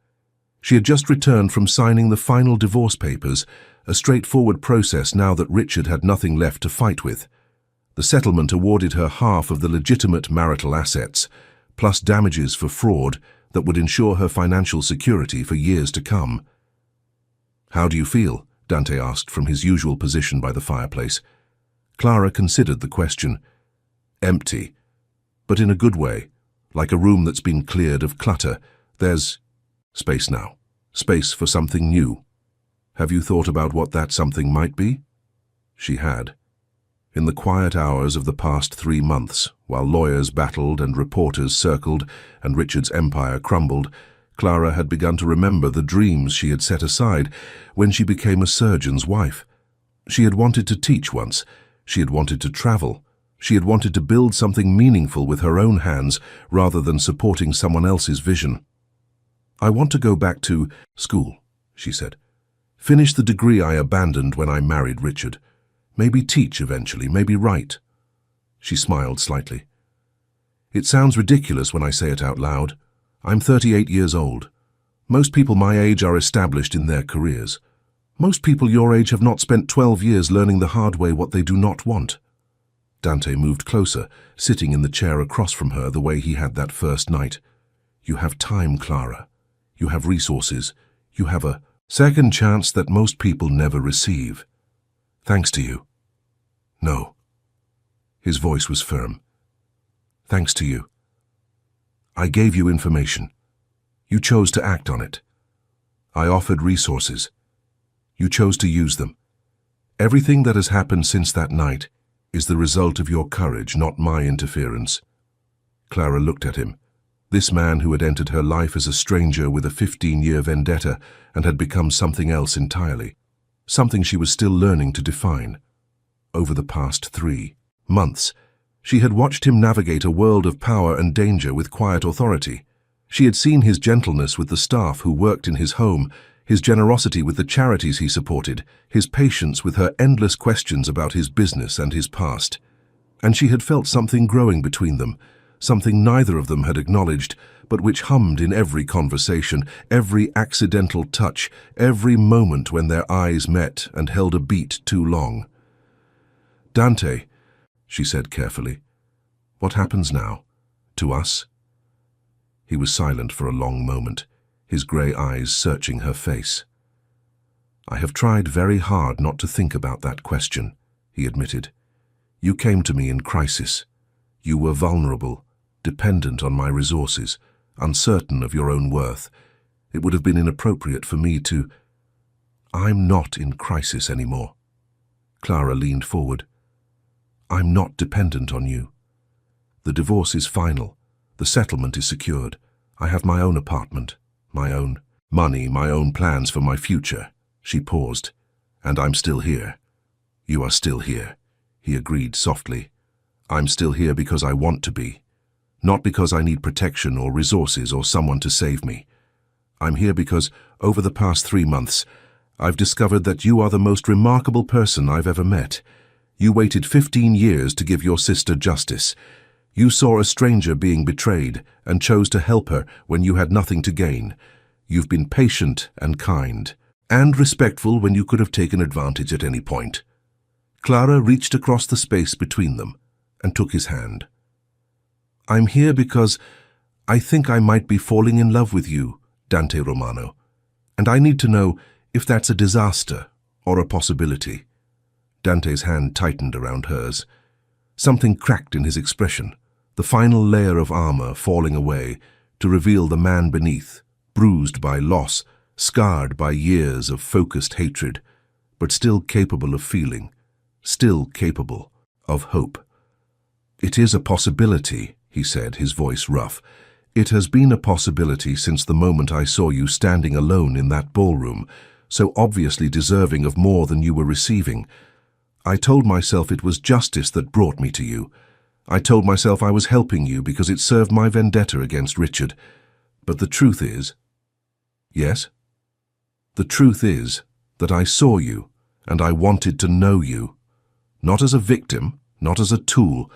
She had just returned from signing the final divorce papers, a straightforward process now that Richard had nothing left to fight with. The settlement awarded her half of the legitimate marital assets, plus damages for fraud that would ensure her financial security for years to come. "How do you feel?" Dante asked from his usual position by the fireplace. Clara considered the question. Empty, but in a good way, like a room that's been cleared of clutter. There's space now, space for something new. Have you thought about what that something might be? She had. In the quiet hours of the past 3 months, while lawyers battled and reporters circled and Richard's empire crumbled, Clara had begun to remember the dreams she had set aside when she became a surgeon's wife. She had wanted to teach once. She had wanted to travel. She had wanted to build something meaningful with her own hands rather than supporting someone else's vision. "I want to go back to school," she said. "Finish the degree I abandoned when I married Richard. Maybe teach eventually, maybe write." She smiled slightly. "It sounds ridiculous when I say it out loud. I'm 38 years old. Most people my age are established in their careers. Most people your age have not spent 12 years learning the hard way what they do not want." Dante moved closer, sitting in the chair across from her the way he had that first night. "You have time, Clara. You have resources. You have a second chance that most people never receive. Thanks to you." "No." His voice was firm. "Thanks to you. I gave you information. You chose to act on it. I offered resources. You chose to use them. Everything that has happened since that night is the result of your courage, not my interference." Clara looked at him. This man who had entered her life as a stranger with a 15-year vendetta and had become something else entirely. Something she was still learning to define. Over the past 3 months, she had watched him navigate a world of power and danger with quiet authority. She had seen his gentleness with the staff who worked in his home, his generosity with the charities he supported, his patience with her endless questions about his business and his past. And she had felt something growing between them, something neither of them had acknowledged, but which hummed in every conversation, every accidental touch, every moment when their eyes met and held a beat too long. "Dante," she said carefully, "what happens now? To us?" He was silent for a long moment, his grey eyes searching her face. "I have tried very hard not to think about that question," he admitted. "You came to me in crisis. You were vulnerable, dependent on my resources, uncertain of your own worth. It would have been inappropriate for me to—" "I'm not in crisis anymore." Clara leaned forward. "I'm not dependent on you. The divorce is final. The settlement is secured. I have my own apartment, my own money, my own plans for my future." She paused. "And I'm still here." "You are still here," he agreed softly. "I'm still here because I want to be. Not because I need protection or resources or someone to save me. I'm here because, over the past 3 months, I've discovered that you are the most remarkable person I've ever met. You waited 15 years to give your sister justice. You saw a stranger being betrayed and chose to help her when you had nothing to gain. You've been patient and kind, and respectful when you could have taken advantage at any point." Clara reached across the space between them and took his hand. "I'm here because I think I might be falling in love with you, Dante Romano, and I need to know if that's a disaster or a possibility." Dante's hand tightened around hers. Something cracked in his expression, the final layer of armor falling away to reveal the man beneath, bruised by loss, scarred by years of focused hatred, but still capable of feeling, still capable of hope. "It is a possibility," he said, his voice rough. "It has been a possibility since the moment I saw you standing alone in that ballroom, so obviously deserving of more than you were receiving. I told myself it was justice that brought me to you. I told myself I was helping you because it served my vendetta against Richard. But the truth is... Yes? The truth is that I saw you, and I wanted to know you. Not as a victim, not as a tool,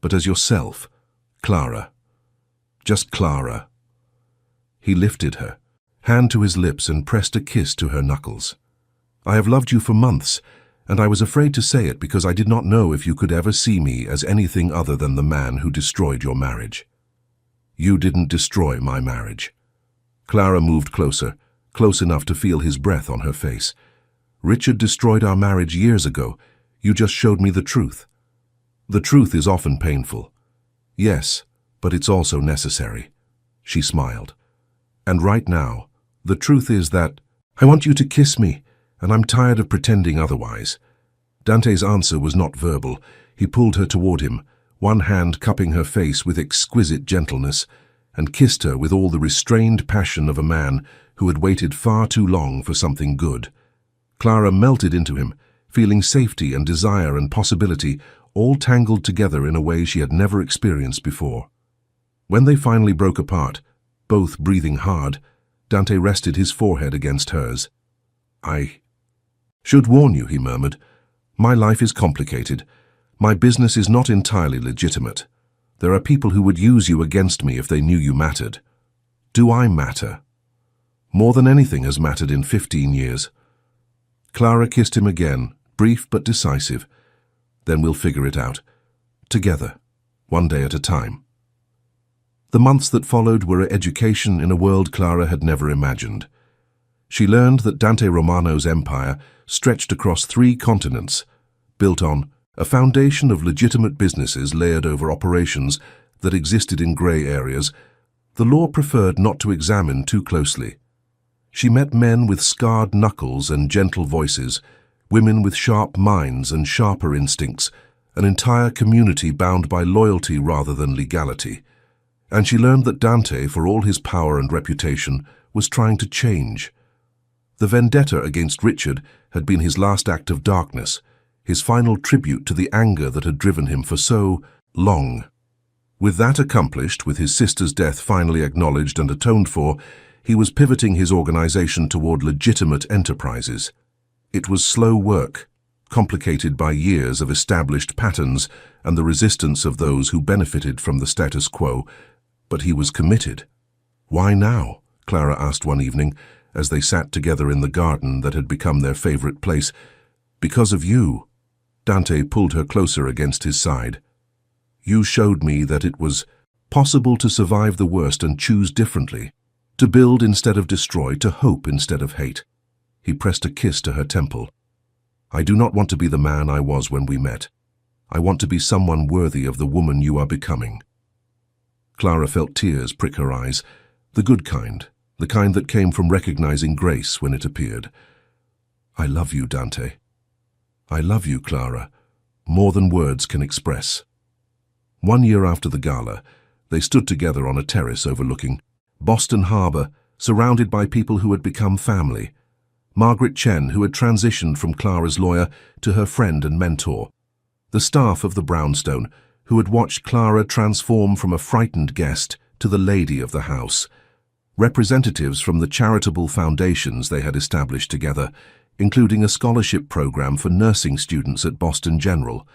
but as yourself, Clara. Just Clara. He lifted her, hand to his lips, and pressed a kiss to her knuckles. I have loved you for months, and I was afraid to say it because I did not know if you could ever see me as anything other than the man who destroyed your marriage. You didn't destroy my marriage. Clara moved closer, close enough to feel his breath on her face. Richard destroyed our marriage years ago. You just showed me the truth. The truth is often painful. Yes, but it's also necessary. She smiled. And right now, the truth is that I want you to kiss me, and I'm tired of pretending otherwise. Dante's answer was not verbal. He pulled her toward him, one hand cupping her face with exquisite gentleness, and kissed her with all the restrained passion of a man who had waited far too long for something good. Clara melted into him, feeling safety and desire and possibility all tangled together in a way she had never experienced before. When they finally broke apart, both breathing hard, Dante rested his forehead against hers. I should warn you, he murmured. My life is complicated. My business is not entirely legitimate. There are people who would use you against me if they knew you mattered. Do I matter? More than anything has mattered in 15 years. Clara kissed him again, brief but decisive. Then we'll figure it out. Together, one day at a time. The months that followed were an education in a world Clara had never imagined. She learned that Dante Romano's empire stretched across 3 continents, built on a foundation of legitimate businesses layered over operations that existed in grey areas the law preferred not to examine too closely. She met men with scarred knuckles and gentle voices, women with sharp minds and sharper instincts, an entire community bound by loyalty rather than legality. And she learned that Dante, for all his power and reputation, was trying to change. The vendetta against Richard had been his last act of darkness, his final tribute to the anger that had driven him for so long. With that accomplished, with his sister's death finally acknowledged and atoned for, he was pivoting his organization toward legitimate enterprises. It was slow work, complicated by years of established patterns and the resistance of those who benefited from the status quo, but he was committed. Why now? Clara asked one evening, as they sat together in the garden that had become their favorite place. Because of you. Dante pulled her closer against his side. You showed me that it was possible to survive the worst and choose differently, to build instead of destroy, to hope instead of hate. He pressed a kiss to her temple. I do not want to be the man I was when we met. I want to be someone worthy of the woman you are becoming. Clara felt tears prick her eyes, the good kind, the kind that came from recognizing grace when it appeared. I love you, Dante. I love you, Clara, more than words can express. 1 year after the gala, they stood together on a terrace overlooking Boston Harbor, surrounded by people who had become family. Margaret Chen, who had transitioned from Clara's lawyer to her friend and mentor. The staff of the Brownstone, who had watched Clara transform from a frightened guest to the lady of the house. Representatives from the charitable foundations they had established together, including a scholarship program for nursing students at Boston General.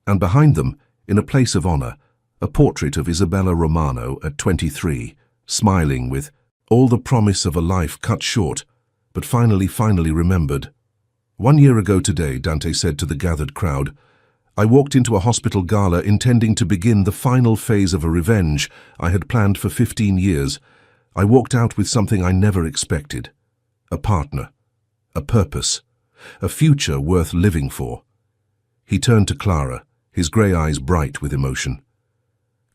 And behind them, in a place of honor, a portrait of Isabella Romano at 23, smiling with all the promise of a life cut short, but finally remembered. 1 year ago today, Dante said to the gathered crowd, I walked into a hospital gala intending to begin the final phase of a revenge I had planned for 15 years. I walked out with something I never expected. A partner, a purpose, a future worth living for. He turned to Clara, his grey eyes bright with emotion.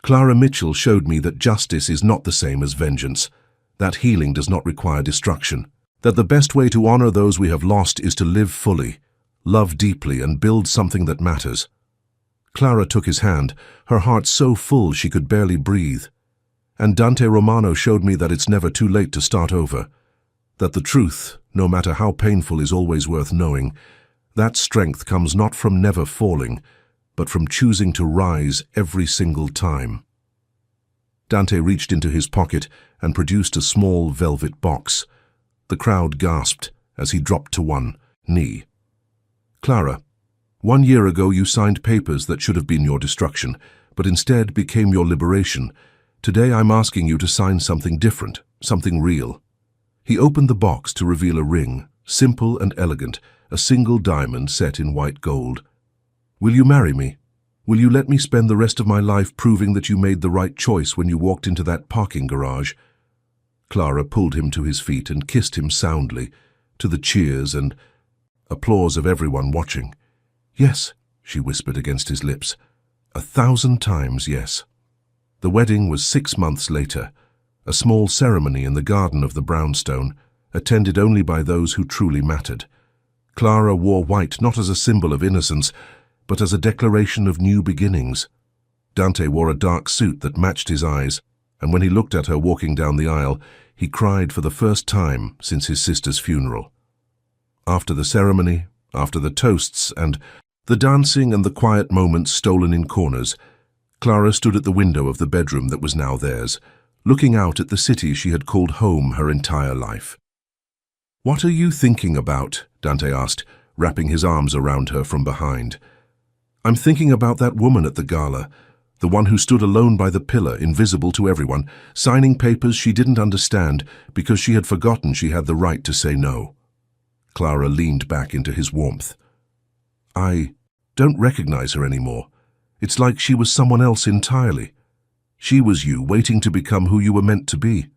Clara Mitchell showed me that justice is not the same as vengeance, that healing does not require destruction, that the best way to honor those we have lost is to live fully, love deeply, and build something that matters. Clara took his hand, her heart so full she could barely breathe. And Dante Romano showed me that it's never too late to start over, that the truth no matter how painful, is always worth knowing. That strength comes not from never falling, but from choosing to rise every single time. Dante reached into his pocket and produced a small velvet box. The crowd gasped as he dropped to one knee. "Clara, 1 year ago you signed papers that should have been your destruction, but instead became your liberation. Today I'm asking you to sign something different, something real." He opened the box to reveal a ring, simple and elegant, a single diamond set in white gold. "Will you marry me? Will you let me spend the rest of my life proving that you made the right choice when you walked into that parking garage?" Clara pulled him to his feet and kissed him soundly, to the cheers and applause of everyone watching. "Yes," she whispered against his lips. 1,000 times yes. The wedding was 6 months later, a small ceremony in the garden of the brownstone, attended only by those who truly mattered. Clara wore white not as a symbol of innocence, but as a declaration of new beginnings. Dante wore a dark suit that matched his eyes, and when he looked at her walking down the aisle, he cried for the first time since his sister's funeral. After the ceremony, after the toasts and the dancing and the quiet moments stolen in corners, Clara stood at the window of the bedroom that was now theirs, looking out at the city she had called home her entire life. "What are you thinking about?" Dante asked, wrapping his arms around her from behind. "I'm thinking about that woman at the gala, the one who stood alone by the pillar, invisible to everyone, signing papers she didn't understand because she had forgotten she had the right to say no." Clara leaned back into his warmth. "I don't recognize her anymore. It's like she was someone else entirely. She was you, waiting to become who you were meant to be."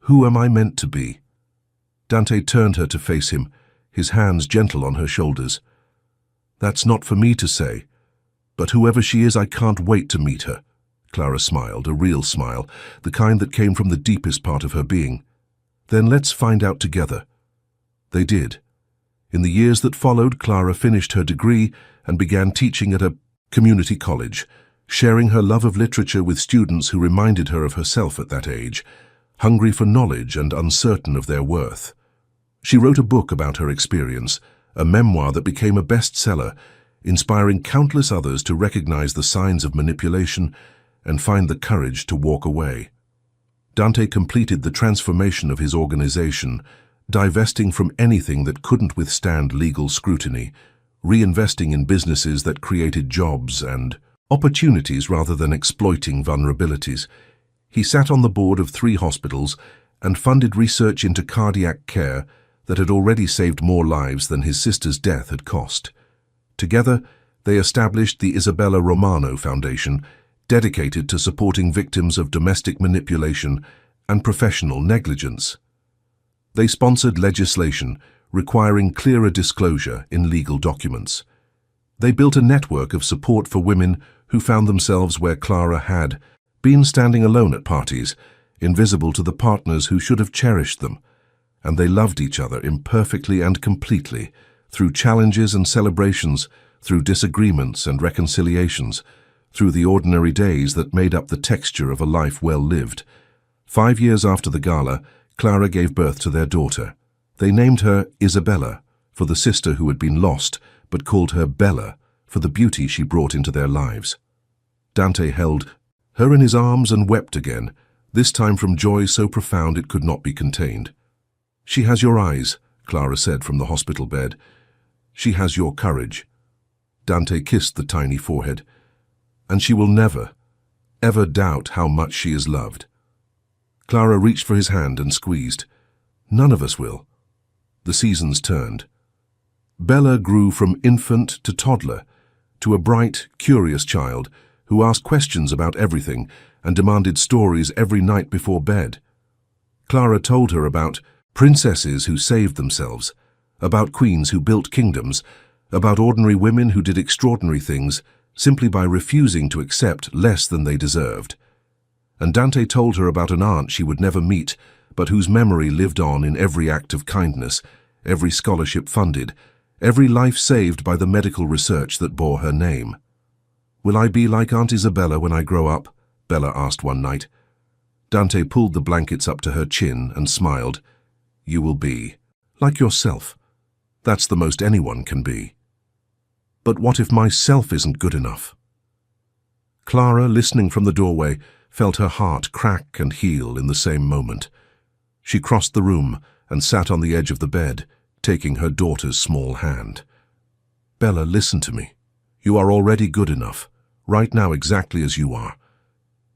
"Who am I meant to be?" Dante turned her to face him, his hands gentle on her shoulders. "That's not for me to say. But whoever she is, I can't wait to meet her." Clara smiled, a real smile, the kind that came from the deepest part of her being. "Then let's find out together." They did. In the years that followed, Clara finished her degree and began teaching at a community college, sharing her love of literature with students who reminded her of herself at that age, hungry for knowledge and uncertain of their worth. She wrote a book about her experience, a memoir that became a bestseller, inspiring countless others to recognize the signs of manipulation and find the courage to walk away. Dante completed the transformation of his organization, divesting from anything that couldn't withstand legal scrutiny, reinvesting in businesses that created jobs and opportunities rather than exploiting vulnerabilities. He sat on the board of 3 hospitals and funded research into cardiac care that had already saved more lives than his sister's death had cost. Together, they established the Isabella Romano Foundation, dedicated to supporting victims of domestic manipulation and professional negligence. They sponsored legislation requiring clearer disclosure in legal documents. They built a network of support for women who found themselves where Clara had been, standing alone at parties, invisible to the partners who should have cherished them. And they loved each other imperfectly and completely, through challenges and celebrations, through disagreements and reconciliations, through the ordinary days that made up the texture of a life well lived. 5 years after the gala, Clara gave birth to their daughter. They named her Isabella, for the sister who had been lost, but called her Bella, for the beauty she brought into their lives. Dante held her in his arms and wept again, this time from joy so profound it could not be contained. "She has your eyes," Clara said from the hospital bed. "She has your courage." Dante kissed the tiny forehead. "And she will never, ever doubt how much she is loved." Clara reached for his hand and squeezed. "None of us will." The seasons turned. Bella grew from infant to toddler, to a bright, curious child who asked questions about everything and demanded stories every night before bed. Clara told her about princesses who saved themselves, about queens who built kingdoms, about ordinary women who did extraordinary things simply by refusing to accept less than they deserved. And Dante told her about an aunt she would never meet, but whose memory lived on in every act of kindness, every scholarship funded, every life saved by the medical research that bore her name. "Will I be like Aunt Isabella when I grow up?" Bella asked one night. Dante pulled the blankets up to her chin and smiled. "You will be." Like yourself. That's the most anyone can be. But what if myself isn't good enough? Clara, listening from the doorway, felt her heart crack and heal in the same moment. She crossed the room and sat on the edge of the bed, taking her daughter's small hand. Bella, listen to me. You are already good enough, right now exactly as you are.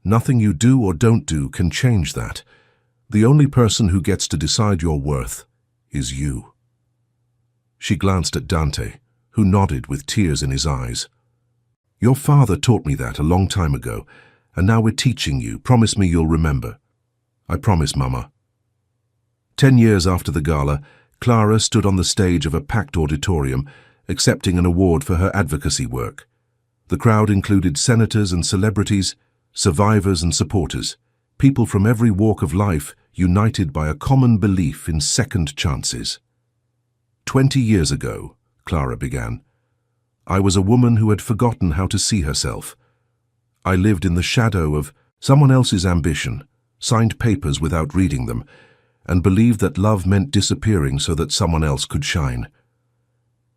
Nothing you do or don't do can change that. The only person who gets to decide your worth is you. She glanced at Dante, who nodded with tears in his eyes. Your father taught me that a long time ago, and now we're teaching you. Promise me you'll remember. I promise, Mama. 10 years after the gala, Clara stood on the stage of a packed auditorium, accepting an award for her advocacy work. The crowd included senators and celebrities, survivors and supporters, people from every walk of life united by a common belief in second chances. 20 years ago, Clara began, I was a woman who had forgotten how to see herself. I lived in the shadow of someone else's ambition, signed papers without reading them, and believed that love meant disappearing so that someone else could shine.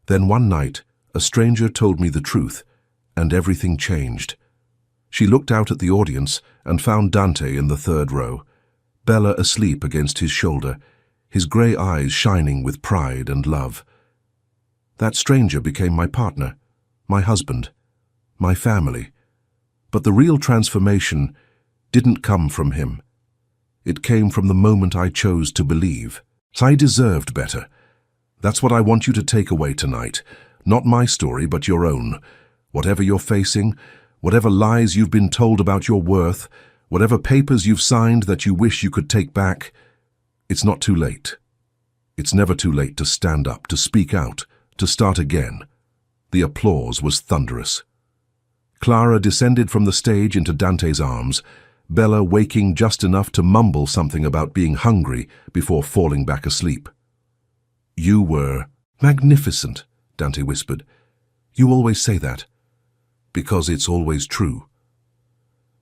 Then one night, a stranger told me the truth, and everything changed. She looked out at the audience and found Dante in the third row, Bella asleep against his shoulder, his grey eyes shining with pride and love. That stranger became my partner, my husband, my family. But the real transformation didn't come from him. It came from the moment I chose to believe. I deserved better. That's what I want you to take away tonight. Not my story, but your own. Whatever you're facing, whatever lies you've been told about your worth, whatever papers you've signed that you wish you could take back, it's not too late. It's never too late to stand up, to speak out, to start again. The applause was thunderous. Clara descended from the stage into Dante's arms, Bella waking just enough to mumble something about being hungry before falling back asleep. You were magnificent, Dante whispered. You always say that. Because it's always true.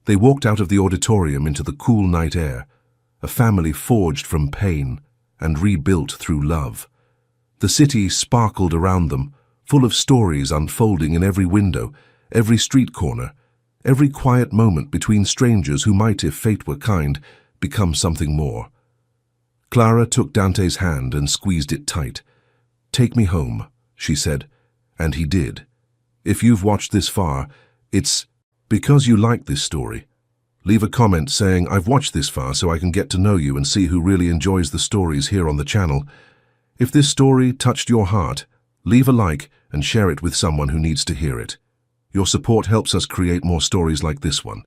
They walked out of the auditorium into the cool night air, a family forged from pain and rebuilt through love. The city sparkled around them, full of stories unfolding in every window, every street corner, every quiet moment between strangers who might, if fate were kind, become something more. Clara took Dante's hand and squeezed it tight. Take me home, she said, and he did. If you've watched this far, it's because you like this story. Leave a comment saying, I've watched this far so I can get to know you and see who really enjoys the stories here on the channel. If this story touched your heart, leave a like and share it with someone who needs to hear it. Your support helps us create more stories like this one.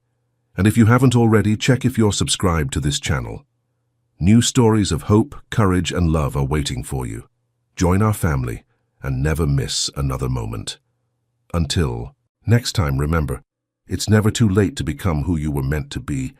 And if you haven't already, check if you're subscribed to this channel. New stories of hope, courage, and love are waiting for you. Join our family and never miss another moment. Until next time, remember, it's never too late to become who you were meant to be.